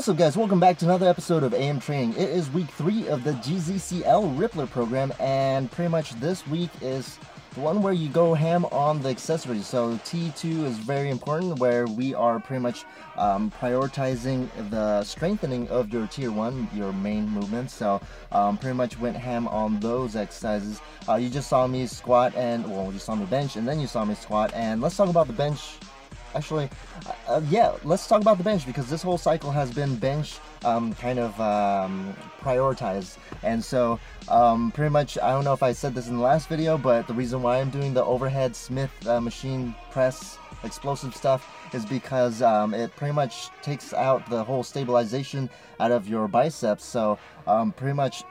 What's up, guys? Welcome back to another episode of AM Training. It is week 3 of the GZCL Rippler program, and pretty much this week is the one where you go ham on the accessories. So T2 is very important, where we are pretty much prioritizing the strengthening of your tier 1, your main movements. So pretty much went ham on those exercises. You just saw me squat and, well, you saw me bench, and then you saw me squat. And let's talk about the bench. Actually, yeah, let's talk about the bench, because this whole cycle has been bench prioritized. And so pretty much, I don't know if I said this in the last video, but the reason why I'm doing the overhead Smith machine press explosive stuff is because it pretty much takes out the whole stabilization out of your biceps. So pretty much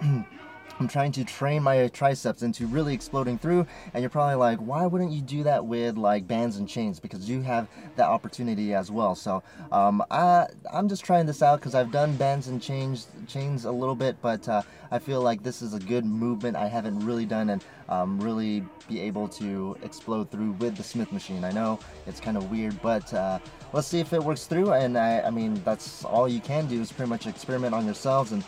I'm trying to train my triceps into really exploding through, and you're probably like, why wouldn't you do that with like bands and chains? Because you have that opportunity as well. So I'm just trying this out because I've done bands and chains a little bit, but I feel like this is a good movement I haven't really done, and really be able to explode through with the Smith machine. I know it's kind of weird, but let's see if it works through. And I mean, that's all you can do, is pretty much experiment on yourselves, and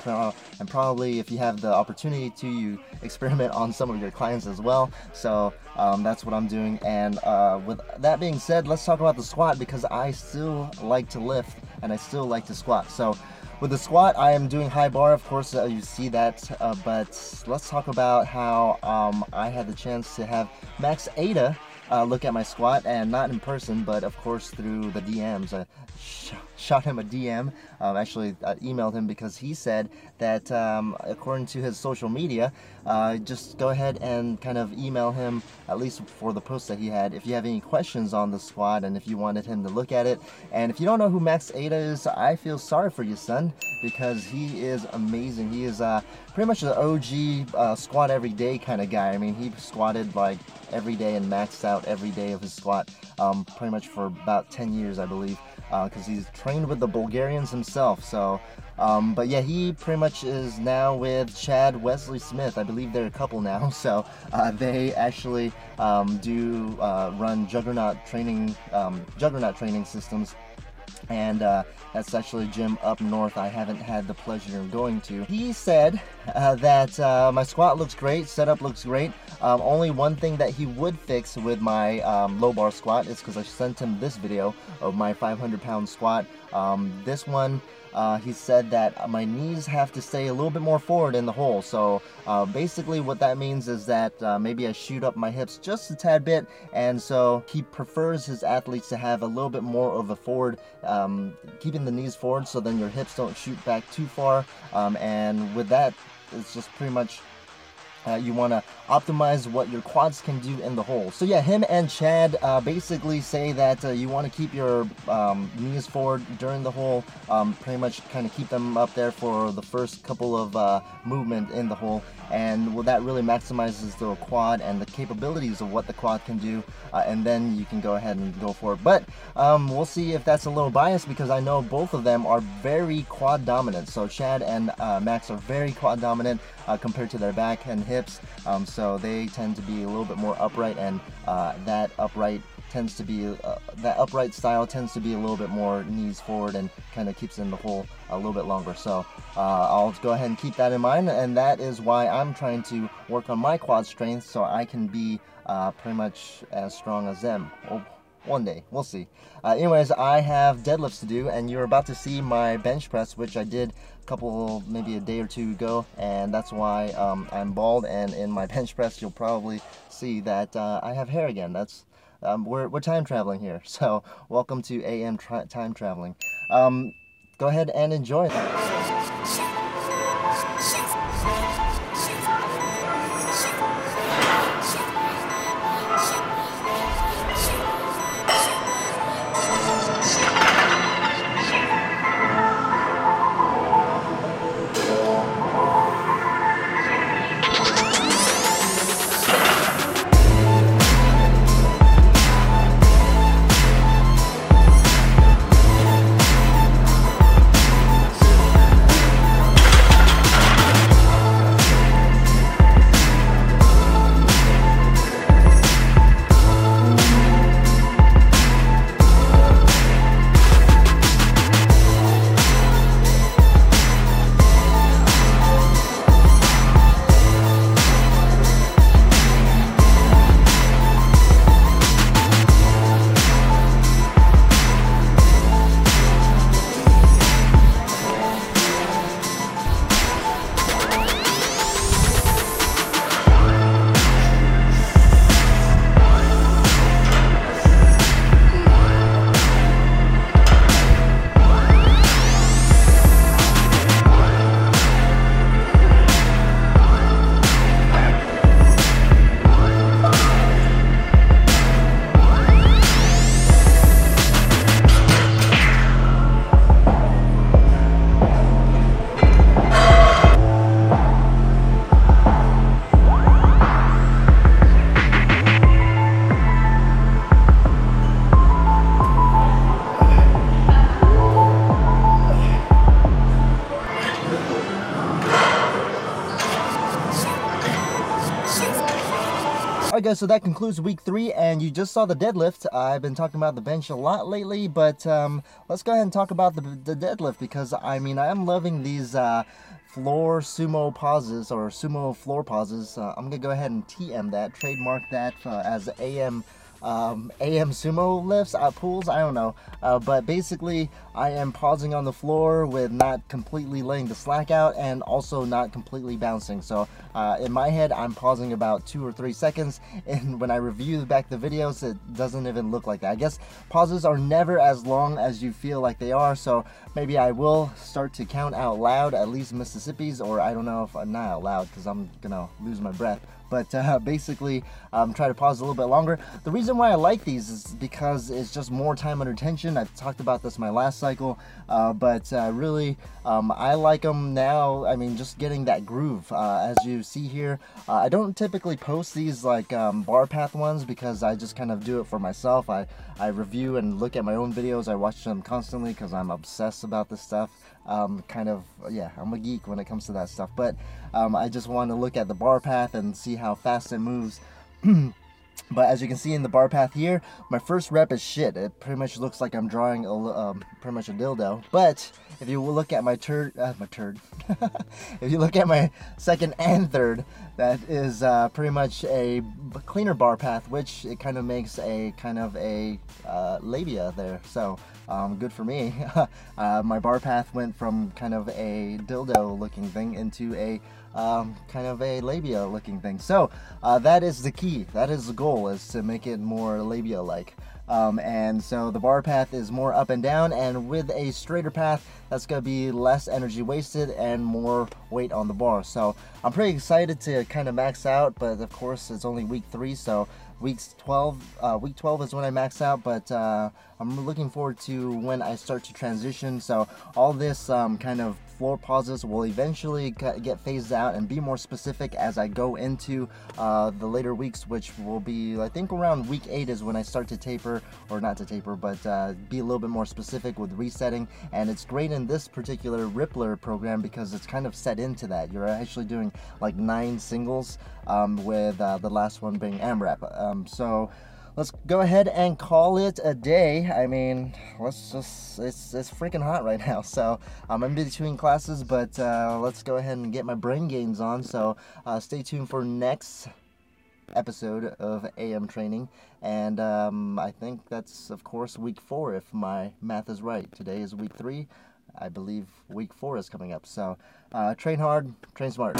probably if you have the opportunity to, you experiment on some of your clients as well. So that's what I'm doing. And with that being said, let's talk about the squat, because I still like to lift and I still like to squat. So with the squat, I am doing high bar, of course, you see that, but let's talk about how I had the chance to have Max Ada look at my squat, and not in person, but of course through the DMs. I shot him a DM, actually I emailed him, because he said that according to his social media, just go ahead and kind of email him, at least for the post that he had, if you have any questions on the squat and if you wanted him to look at it. And if you don't know who Max Ada is, I feel sorry for you, son, because he is amazing. He is pretty much the OG squat every day kind of guy. I mean, he squatted like every day and maxed out every day of his squat pretty much for about 10 years, I believe, because he's trained with the Bulgarians himself. So but yeah, he pretty much is now with Chad Wesley Smith. I believe they're a couple now. So they actually do run Juggernaut training systems, and that's actually a gym up north I haven't had the pleasure of going to. He said that my squat looks great, setup looks great. Only one thing that he would fix with my low bar squat is because I sent him this video of my 500-pound squat. This one, he said that my knees have to stay a little bit more forward in the hole. So basically what that means is that maybe I shoot up my hips just a tad bit, and so he prefers his athletes to have a little bit more of a forward, keeping the knees forward, so then your hips don't shoot back too far. And with that, it's just pretty much you want to optimize what your quads can do in the hole. So yeah, him and Chad basically say that you want to keep your knees forward during the hole, pretty much kind of keep them up there for the first couple of movement in the hole, and well, that really maximizes the quad and the capabilities of what the quad can do, and then you can go ahead and go for it. But we'll see if that's a little biased, because I know both of them are very quad dominant. So Chad and Max are very quad dominant compared to their back and hips, so they tend to be a little bit more upright, and that upright tends to be, that upright style tends to be a little bit more knees forward and kind of keeps in the hole a little bit longer. So I'll go ahead and keep that in mind, and that is why I'm trying to work on my quad strength so I can be pretty much as strong as them. One day, we'll see. Anyways, I have deadlifts to do, and you're about to see my bench press, which I did maybe a day or two ago, and that's why I'm bald. And in my bench press, you'll probably see that I have hair again. That's we're time traveling here. So welcome to AM time traveling. Go ahead and enjoy. Alright guys, so that concludes week 3, and you just saw the deadlift. I've been talking about the bench a lot lately, but let's go ahead and talk about the deadlift, because I mean, I am loving these floor sumo pauses, or sumo floor pauses. I'm gonna go ahead and TM that, trademark that as AM sumo lifts, pulls, I don't know, but basically I am pausing on the floor with not completely letting the slack out and also not completely bouncing. So in my head I'm pausing about 2 or 3 seconds, and when I review back the videos it doesn't even look like that. I guess pauses are never as long as you feel like they are, so maybe I will start to count out loud, at least Mississippi's, or I don't know if not out loud because I'm gonna lose my breath. But basically, try to pause a little bit longer. The reason why I like these is because it's just more time under tension. I've talked about this in my last cycle, but really, I like them now. I mean, just getting that groove. As you see here, I don't typically post these like bar path ones because I just kind of do it for myself. I review and look at my own videos. I watch them constantly because I'm obsessed about this stuff. Yeah, I'm a geek when it comes to that stuff, but I just want to look at the bar path and see how fast it moves. But as you can see in the bar path here, my first rep is shit. It pretty much looks like I'm drawing pretty much a dildo. But if you look at my if you look at my second and third, that is pretty much a cleaner bar path, which it kind of makes a kind of a labia there. So good for me. My bar path went from kind of a dildo looking thing into a kind of a labia looking thing. So that is the key, that is the goal, is to make it more labia like. And so the bar path is more up and down, and with a straighter path that's going to be less energy wasted and more weight on the bar. So I'm pretty excited to kind of max out, but of course it's only week 3, so week 12 is when I max out, but I'm looking forward to when I start to transition. So all this kind of floor pauses will eventually get phased out and be more specific as I go into the later weeks, which will be, I think, around week 8 is when I start to taper, or not to taper, but be a little bit more specific with resetting. And it's great in this particular Rippler program because it's kind of set into that. You're actually doing like 9 singles with the last one being AMRAP. So let's go ahead and call it a day. I mean, it's freaking hot right now. So I'm in between classes, but let's go ahead and get my brain gains on. So stay tuned for next episode of AM training. And I think that's, of course, week 4 if my math is right. Today is week 3. I believe week 4 is coming up. So train hard, train smart.